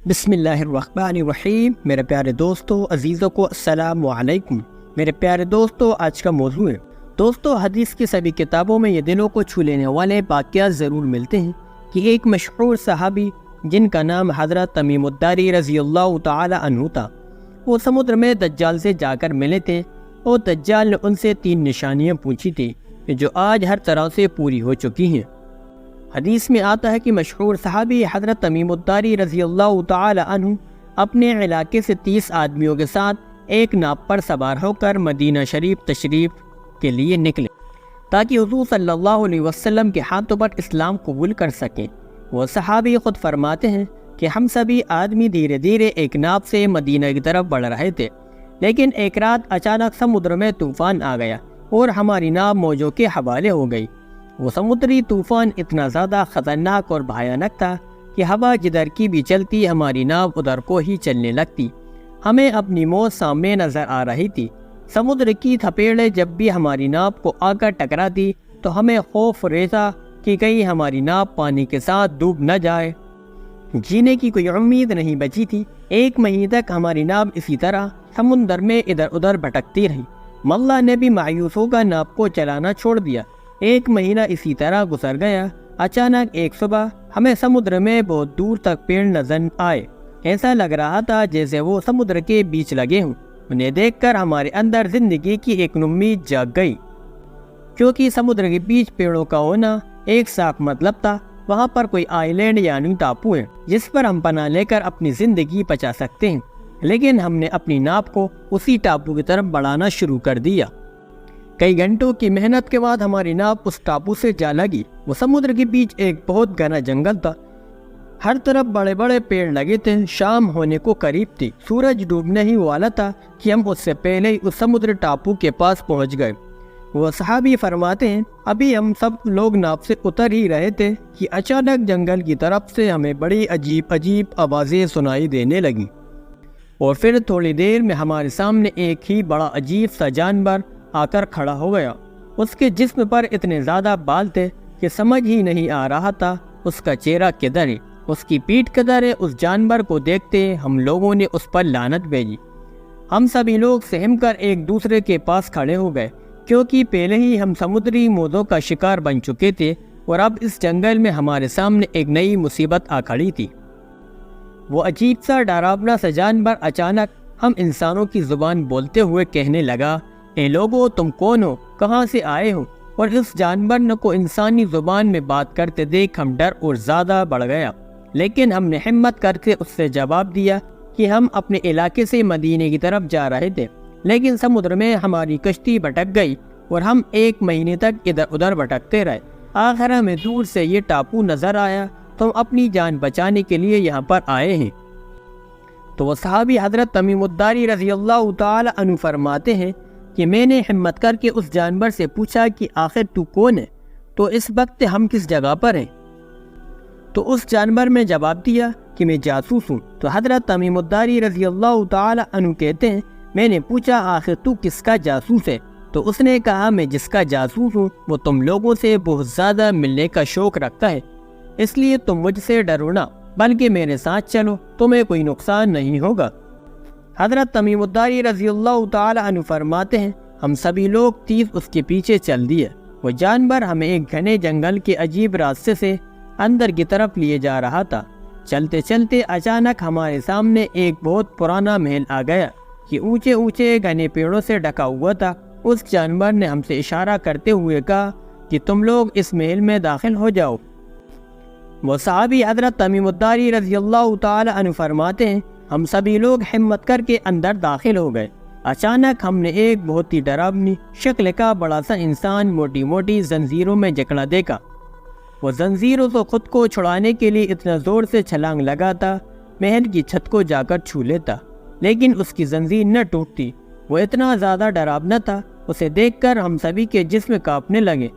بسم اللہ الرحمن الرحیم۔ میرے پیارے دوستو، عزیزوں کو السلام علیکم۔ میرے پیارے دوستو، آج کا موضوع ہے دوستو، حدیث کی سبھی کتابوں میں یہ دلوں کو چھو لینے والے واقعات ضرور ملتے ہیں کہ ایک مشہور صحابی جن کا نام حضرت تمیم الداری رضی اللہ تعالی عنہ تھا، وہ سمندر میں دجال سے جا کر ملے تھے اور دجال نے ان سے 3 نشانیاں پوچھی تھی جو آج ہر طرح سے پوری ہو چکی ہیں۔ حدیث میں آتا ہے کہ مشہور صحابی حضرت تمیم الداری رضی اللہ تعالی عنہ اپنے علاقے سے 30 آدمیوں کے ساتھ ایک ناؤ پر سوار ہو کر مدینہ شریف تشریف کے لیے نکلے تاکہ حضور صلی اللہ علیہ وسلم کے ہاتھوں پر اسلام قبول کر سکیں۔ وہ صحابی خود فرماتے ہیں کہ ہم سبھی آدمی دھیرے دھیرے ایک ناؤ سے مدینہ کی طرف بڑھ رہے تھے، لیکن ایک رات اچانک سمندر میں طوفان آ گیا اور ہماری ناؤ موجوں کے حوالے ہو گئی۔ وہ سمندری طوفان اتنا زیادہ خطرناک اور بھیانک تھا کہ ہوا جدھر کی بھی چلتی ہماری ناؤ ادھر کو ہی چلنے لگتی۔ ہمیں اپنی موت سامنے نظر آ رہی تھی۔ سمندر کی تھپیڑیں جب بھی ہماری ناؤ کو آ کر ٹکراتی تو ہمیں خوف رہتا کہ کہیں ہماری ناؤ پانی کے ساتھ ڈوب نہ جائے۔ جینے کی کوئی امید نہیں بچی تھی۔ 1 مہینے تک ہماری ناؤ اسی طرح سمندر میں ادھر ادھر بھٹکتی رہی۔ ملا نے بھی مایوس ہو کر ناؤ کو چلانا چھوڑ دیا۔ 1 مہینہ اسی طرح گزر گیا۔ اچانک ایک صبح ہمیں سمندر میں بہت دور تک پیڑ نظر آئے۔ ایسا لگ رہا تھا جیسے وہ سمندر کے بیچ لگے ہوں۔ انہیں دیکھ کر ہمارے اندر زندگی کی ایک امید جاگ گئی، کیونکہ سمندر کے بیچ پیڑوں کا ہونا ایک صاف مطلب تھا وہاں پر کوئی آئی لینڈ یعنی ٹاپو ہے جس پر ہم پناہ لے کر اپنی زندگی بچا سکتے ہیں۔ لیکن ہم نے اپنی ناؤ کو اسی ٹاپو کی طرف بڑھانا شروع کر دیا۔ کئی گھنٹوں کی محنت کے بعد ہماری ناؤ اس ٹاپو سے جا لگی۔ وہ سمندر کے بیچ ایک بہت گھنا جنگل تھا، ہر طرف بڑے بڑے پیڑ لگے تھے۔ شام ہونے کو قریب تھی، سورج ڈوبنے ہی والا تھا کہ ہم اس سے پہلے ہی اس سمندر ٹاپو کے پاس پہنچ گئے۔ وہ صحابی فرماتے ہیں ابھی ہم سب لوگ ناؤ سے اتر ہی رہے تھے کہ اچانک جنگل کی طرف سے ہمیں بڑی عجیب عجیب آوازیں سنائی دینے لگیں، اور پھر تھوڑی دیر میں ہمارے سامنے ایک ہی بڑا عجیب سا جانور آ کر کھڑا ہو گیا۔ اس کے جسم پر اتنے زیادہ بال تھے کہ سمجھ ہی نہیں آ رہا تھا اس کا چہرہ کدھر ہے، اس کی پیٹھ کدھر ہے۔ اس جانور کو دیکھتے ہم لوگوں نے اس پر لعنت بھیجی۔ ہم سبھی لوگ سہم کر ایک دوسرے کے پاس کھڑے ہو گئے، کیونکہ پہلے ہی ہم سمندری موجوں کا شکار بن چکے تھے اور اب اس جنگل میں ہمارے سامنے ایک نئی مصیبت آ کھڑی تھی۔ وہ عجیب سا ڈراونا سا جانور اچانک ہم انسانوں کی زبان بولتے ہوئے کہنے لگا، اے لوگو، تم کون ہو، کہاں سے آئے ہو؟ اور اس جانور کو انسانی زبان میں بات کرتے دیکھ ہم ڈر اور زیادہ بڑھ گیا، لیکن ہم نے ہمت کر کے اس سے جواب دیا کہ ہم اپنے علاقے سے مدینے کی طرف جا رہے تھے، لیکن سمندر میں ہماری کشتی بھٹک گئی اور ہم 1 مہینے تک ادھر ادھر بھٹکتے رہے۔ آخر ہمیں دور سے یہ ٹاپو نظر آیا تو ہم اپنی جان بچانے کے لیے یہاں پر آئے ہیں۔ تو وہ صحابی حضرت تمیم الداری رضی اللہ تعالی عنہ فرماتے ہیں کہ میں نے ہمت کر کے اس جانور سے پوچھا کہ آخر تو کون ہے، تو اس وقت ہم کس جگہ پر ہیں؟ تو اس جانور نے جواب دیا کہ میں جاسوس ہوں۔ تو حضرت تمیم الداری رضی اللہ تعالی عنہ کہتے ہیں میں نے پوچھا آخر تو کس کا جاسوس ہے؟ تو اس نے کہا میں جس کا جاسوس ہوں وہ تم لوگوں سے بہت زیادہ ملنے کا شوق رکھتا ہے، اس لیے تم مجھ سے ڈرو نہ، بلکہ میرے ساتھ چلو، تمہیں کوئی نقصان نہیں ہوگا۔ حضرت تمیم الداری رضی اللہ تعالی عنہ فرماتے ہیں ہم سبھی لوگ 30 اس کے پیچھے چل دیے۔ وہ جانور ہمیں ایک گھنے جنگل کے عجیب راستے سے اندر کی طرف لیے جا رہا تھا۔ چلتے چلتے اچانک ہمارے سامنے ایک بہت پرانا محل آ گیا کہ اونچے اونچے گھنے پیڑوں سے ڈھکا ہوا تھا۔ اس جانور نے ہم سے اشارہ کرتے ہوئے کہا کہ تم لوگ اس محل میں داخل ہو جاؤ۔ وہ صحابی حضرت تمیم الداری رضی اللہ تعالی عنہ فرماتے ہیں ہم سبھی لوگ ہمت کر کے اندر داخل ہو گئے۔ اچانک ہم نے ایک بہت ہی ڈراؤنی شکل کا بڑا سا انسان موٹی موٹی زنجیروں میں جکڑا دیکھا۔ وہ زنجیروں سے خود کو چھڑانے کے لیے اتنا زور سے چھلانگ لگاتا محل کی چھت کو جا کر چھو لیتا، لیکن اس کی زنجیر نہ ٹوٹتی۔ وہ اتنا زیادہ ڈراونا تھا، اسے دیکھ کر ہم سبھی کے جسم کانپنے لگے۔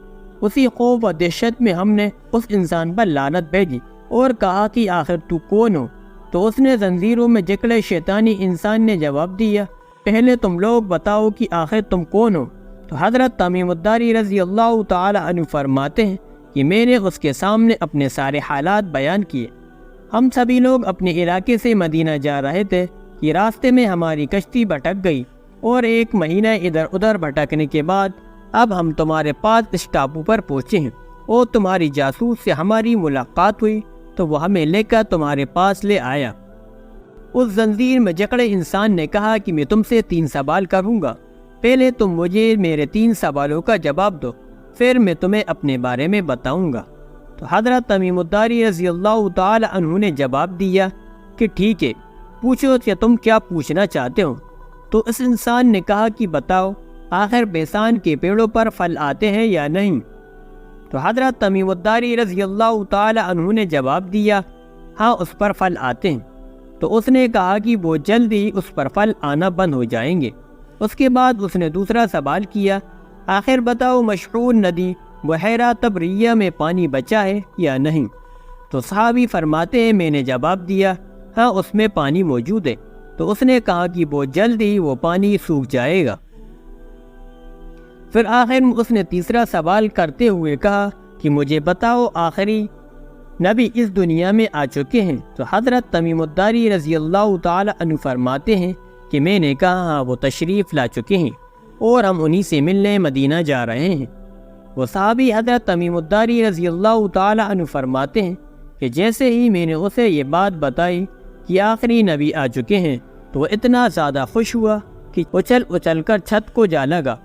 اسی خوف و دہشت میں ہم نے اس انسان پر لعنت بھیجی اور کہا کہ آخر تو کون ہو؟ تو اس نے زنجیروں میں جکڑے شیطانی انسان نے جواب دیا پہلے تم لوگ بتاؤ کہ آخر تم کون ہو؟ تو حضرت تمیم الداری رضی اللہ تعالی عنہ فرماتے ہیں کہ میں نے اس کے سامنے اپنے سارے حالات بیان کیے۔ ہم سبھی لوگ اپنے علاقے سے مدینہ جا رہے تھے کہ راستے میں ہماری کشتی بھٹک گئی، اور 1 مہینہ ادھر ادھر بھٹکنے کے بعد اب ہم تمہارے پاس اس ٹاپو پر پہنچے ہیں، اور تمہاری جاسوس سے ہماری ملاقات ہوئی تو وہ ہمیں لے کر تمہارے پاس لے آیا۔ اس زنجیر میں جکڑے انسان نے کہا کہ میں تم سے 3 سوال کروں گا، پہلے تم مجھے میرے 3 سوالوں کا جواب دو، پھر میں تمہیں اپنے بارے میں بتاؤں گا۔ تو حضرت تمیم الداری رضی اللہ تعالی عنہ نے جواب دیا کہ ٹھیک ہے، پوچھو کہ تم کیا پوچھنا چاہتے ہو۔ تو اس انسان نے کہا کہ بتاؤ، آخر بیسان کے پیڑوں پر پھل آتے ہیں یا نہیں؟ تو حضرت تمیم الداری رضی اللہ تعالی عنہ نے جواب دیا، ہاں اس پر پھل آتے ہیں۔ تو اس نے کہا کہ وہ جلد ہی اس پر پھل آنا بند ہو جائیں گے۔ اس کے بعد اس نے دوسرا سوال کیا، آخر بتاؤ مشہور ندی بحیرہ تبریہ میں پانی بچا ہے یا نہیں؟ تو صحابی فرماتے ہیں میں نے جواب دیا، ہاں اس میں پانی موجود ہے۔ تو اس نے کہا کہ بہت جلد ہی وہ پانی سوکھ جائے گا۔ پھر آخر میں اس نے تیسرا سوال کرتے ہوئے کہا کہ مجھے بتاؤ آخری نبی اس دنیا میں آ چکے ہیں؟ تو حضرت تمیم الداری رضی اللہ تعالی عنہ فرماتے ہیں کہ میں نے کہا ہاں وہ تشریف لا چکے ہیں، اور ہم انہی سے ملنے مدینہ جا رہے ہیں۔ وہ صحابی حضرت تمیم الداری رضی اللہ تعالی عنہ فرماتے ہیں کہ جیسے ہی میں نے اسے یہ بات بتائی کہ آخری نبی آ چکے ہیں تو وہ اتنا زیادہ خوش ہوا کہ اچھل اچھل کر چھت کو جا لگا۔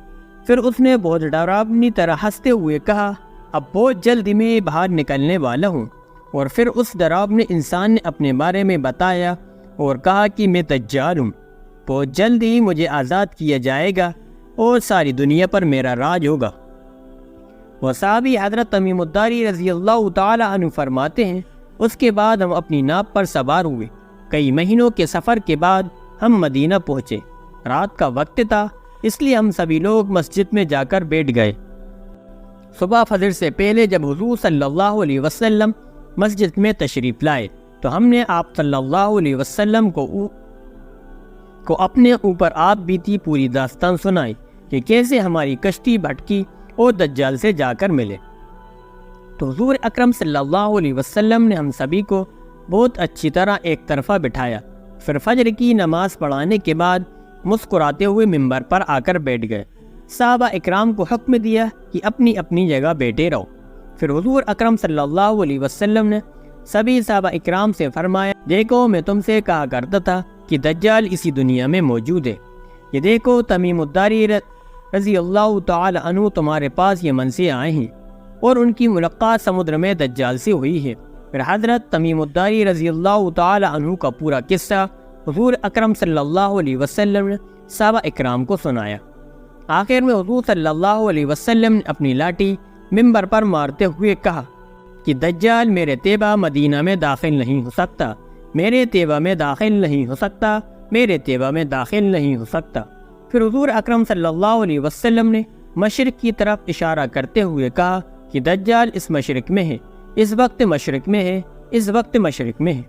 پھر اس نے بہت ڈراؤنی طرح ہنستے ہوئے کہا، اب بہت جلد میں باہر نکلنے والا ہوں۔ اور پھر اس ڈراؤنے انسان نے اپنے بارے میں بتایا اور کہا کہ میں دجال ہوں، بہت جلد ہی مجھے آزاد کیا جائے گا اور ساری دنیا پر میرا راج ہوگا۔ وہ صحابی حضرت تمیم الداری رضی اللہ تعالی عنہ فرماتے ہیں اس کے بعد ہم اپنی ناپ پر سوار ہوئے۔ کئی مہینوں کے سفر کے بعد ہم مدینہ پہنچے۔ رات کا وقت تھا، اس لیے ہم سبھی لوگ مسجد میں جا کر بیٹھ گئے۔ صبح فجر سے پہلے جب حضور صلی اللہ علیہ وسلم مسجد میں تشریف لائے تو ہم نے آپ صلی اللہ علیہ وسلم کو اپنے اوپر آپ بیتی پوری داستان سنائی کہ کیسے ہماری کشتی بھٹکی اور دجال سے جا کر ملے۔ تو حضور اکرم صلی اللہ علیہ وسلم نے ہم سبھی کو بہت اچھی طرح ایک طرفہ بٹھایا، پھر فجر کی نماز پڑھانے کے بعد مسکراتے ہوئے ممبر پر آ کر بیٹھ گئے۔ صحابہ اکرام کو حکم دیا کہ اپنی اپنی جگہ بیٹھے رہو۔ پھر حضور اکرم صلی اللہ علیہ وسلم نے سبھی صحابہ اکرام سے فرمایا، دیکھو میں تم سے کہا کرتا تھا کہ دجال اسی دنیا میں موجود ہے۔ یہ دیکھو تمیم الداری رضی اللہ تعالی عنہ تمہارے پاس یمن سے آئے ہیں، اور ان کی ملاقات سمندر میں دجال سے ہوئی ہے۔ پھر حضرت تمیم الداری رضی اللہ تعالی عنہ کا پورا قصہ حضور اکرم صلی اللہ علیہ وسلم نے صحابہ اکرام کو سنایا۔ آخر میں حضور صلی اللہ علیہ وسلم نے اپنی لاٹھی ممبر پر مارتے ہوئے کہا کہ دجال میرے طیبہ مدینہ میں داخل نہیں ہو سکتا، میرے طیبہ میں داخل نہیں ہو سکتا، میرے طیبہ میں داخل نہیں ہو سکتا۔ پھر حضور اکرم صلی اللہ علیہ وسلم نے مشرق کی طرف اشارہ کرتے ہوئے کہا کہ دجال اس مشرق میں ہے، اس وقت مشرق میں ہے، اس وقت مشرق میں ہے۔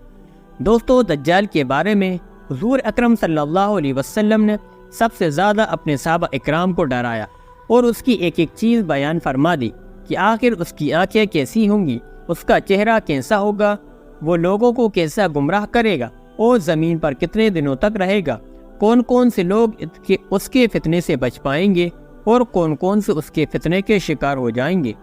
دوستو، دجال کے بارے میں حضور اکرم صلی اللہ علیہ وسلم نے سب سے زیادہ اپنے صحابہ اکرام کو ڈرایا اور اس کی ایک ایک چیز بیان فرما دی کہ آخر اس کی آنکھیں کیسی ہوں گی، اس کا چہرہ کیسا ہوگا، وہ لوگوں کو کیسا گمراہ کرے گا اور زمین پر کتنے دنوں تک رہے گا، کون کون سے لوگ اس کے فتنے سے بچ پائیں گے اور کون کون سے اس کے فتنے کے شکار ہو جائیں گے۔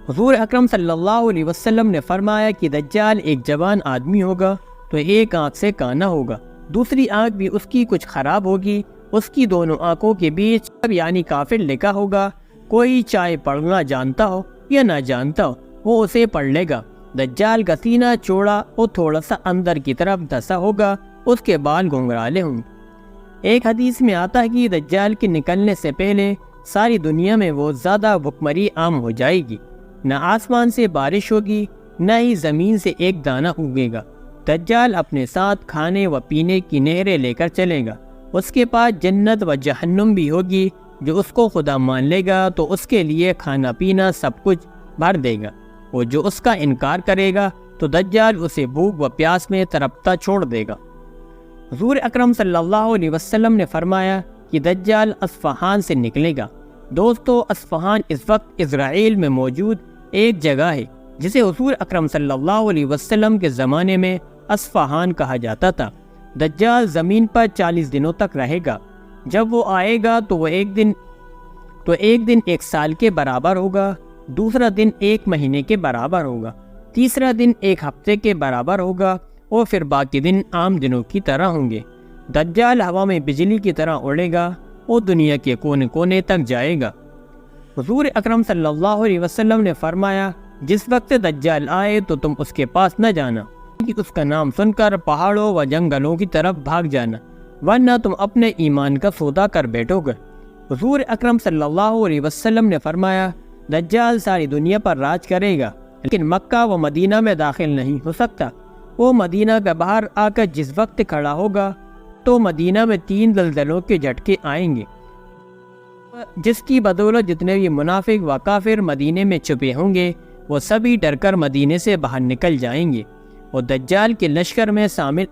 حضور اکرم صلی اللہ علیہ وسلم نے فرمایا کہ دجال ایک جوان آدمی ہوگا تو ایک آنکھ سے کانا ہوگا، دوسری آنکھ بھی اس کی کچھ خراب ہوگی، اس کی دونوں آنکھوں کے بیچ یعنی کافر لکھا ہوگا، کوئی چاہے پڑھنا جانتا ہو یا نہ جانتا ہو وہ اسے پڑھ لے گا۔ دجال کا سینہ چوڑا اور تھوڑا سا اندر کی طرف دھسا ہوگا، اس کے بال گھنگرالے ہوں گے۔ ایک حدیث میں آتا ہے کہ دجال کے نکلنے سے پہلے ساری دنیا میں وہ زیادہ بھکمری عام ہو جائے گی، نہ آسمان سے بارش ہوگی نہ ہی زمین سے ایک دانہ اگے گا۔ دجال اپنے ساتھ کھانے و پینے کی نہریں لے کر چلے گا، اس کے پاس جنت و جہنم بھی ہوگی، جو اس کو خدا مان لے گا تو اس کے لیے کھانا پینا سب کچھ بھر دے گا، اور جو اس کا انکار کرے گا تو دجال اسے بھوک و پیاس میں تڑپتا چھوڑ دے گا۔ حضور اکرم صلی اللہ علیہ وسلم نے فرمایا کہ دجال اصفہان سے نکلے گا۔ دوستو، اصفہان اس وقت اسرائیل میں موجود ایک جگہ ہے جسے حضور اکرم صلی اللہ علیہ وسلم کے زمانے میں اصفہان کہا جاتا تھا۔ دجال زمین پر 40 دنوں تک رہے گا۔ جب وہ آئے گا تو ایک دن 1 سال کے برابر ہوگا، دوسرا دن 1 مہینے کے برابر ہوگا، تیسرا دن 1 ہفتے کے برابر ہوگا، اور پھر باقی دن عام دنوں کی طرح ہوں گے۔ دجال ہوا میں بجلی کی طرح اڑے گا اور دنیا کے کونے کونے تک جائے گا۔ حضور اکرم صلی اللہ علیہ وسلم نے فرمایا، جس وقت دجال آئے تو تم اس کے پاس نہ جانا، کہ اس کا نام سن کر پہاڑوں و جنگلوں کی طرف بھاگ جانا، ورنہ تم اپنے ایمان کا سودا کر بیٹھو گے۔ حضور اکرم صلی اللہ علیہ وسلم نے فرمایا، دجال ساری دنیا پر راج کرے گا، لیکن مکہ و مدینہ میں داخل نہیں ہو سکتا۔ وہ مدینہ کے باہر آ کر جس وقت کھڑا ہوگا تو مدینہ میں 3 زلزلوں کے جھٹکے آئیں گے، جس کی بدولت جتنے بھی منافق و کافر مدینے میں چھپے ہوں گے وہ سبھی ڈر کر مدینے سے باہر نکل جائیں گے اور دجال کے لشکر میں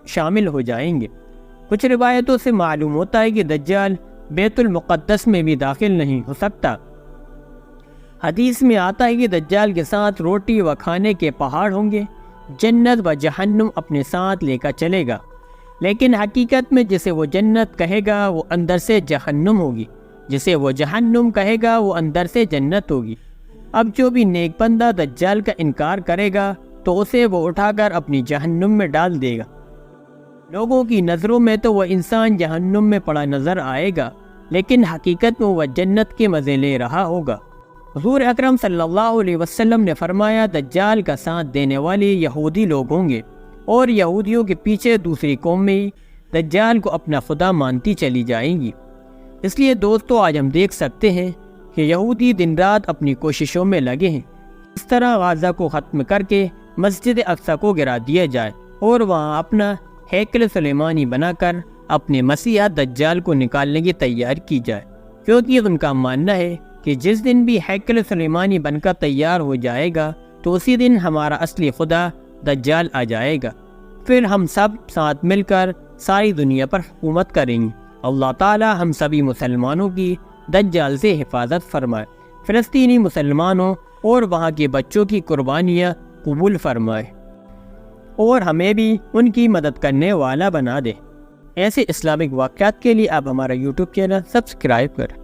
شامل ہو جائیں گے۔ کچھ روایتوں سے معلوم ہوتا ہے کہ دجال بیت المقدس میں بھی داخل نہیں ہو سکتا۔ حدیث میں آتا ہے کہ دجال کے ساتھ روٹی و کھانے کے پہاڑ ہوں گے، جنت و جہنم اپنے ساتھ لے کر چلے گا، لیکن حقیقت میں جسے وہ جنت کہے گا وہ اندر سے جہنم ہوگی، جسے وہ جہنم کہے گا وہ اندر سے جنت ہوگی۔ اب جو بھی نیک بندہ دجال کا انکار کرے گا تو اسے وہ اٹھا کر اپنی جہنم میں ڈال دے گا۔ لوگوں کی نظروں میں تو وہ انسان جہنم میں پڑا نظر آئے گا، لیکن حقیقت میں وہ جنت کے مزے لے رہا ہوگا۔ حضور اکرم صلی اللہ علیہ وسلم نے فرمایا، دجال کا ساتھ دینے والے یہودی لوگ ہوں گے، اور یہودیوں کے پیچھے دوسری قومیں دجال کو اپنا خدا مانتی چلی جائیں گی۔ اس لیے دوستو، آج ہم دیکھ سکتے ہیں کہ یہودی دن رات اپنی کوششوں میں لگے ہیں، اس طرح غزہ کو ختم کر کے مسجد اقصی کو گرا دیا جائے اور وہاں اپنا ہیکل سلیمانی بنا کر اپنے مسیح دجال کو نکالنے کی تیاری کی جائے، کیونکہ ان کا ماننا ہے کہ جس دن بھی ہیکل سلیمانی بن کر تیار ہو جائے گا تو اسی دن ہمارا اصلی خدا دجال آ جائے گا، پھر ہم سب ساتھ مل کر ساری دنیا پر حکومت کریں گے۔ اللہ تعالی ہم سبھی مسلمانوں کی دجال سے حفاظت فرمائے، فلسطینی مسلمانوں اور وہاں کے بچوں کی قربانیاں قبول فرمائے، اور ہمیں بھی ان کی مدد کرنے والا بنا دے۔ ایسے اسلامک واقعات کے لیے آپ ہمارا YouTube چینل سبسکرائب کریں۔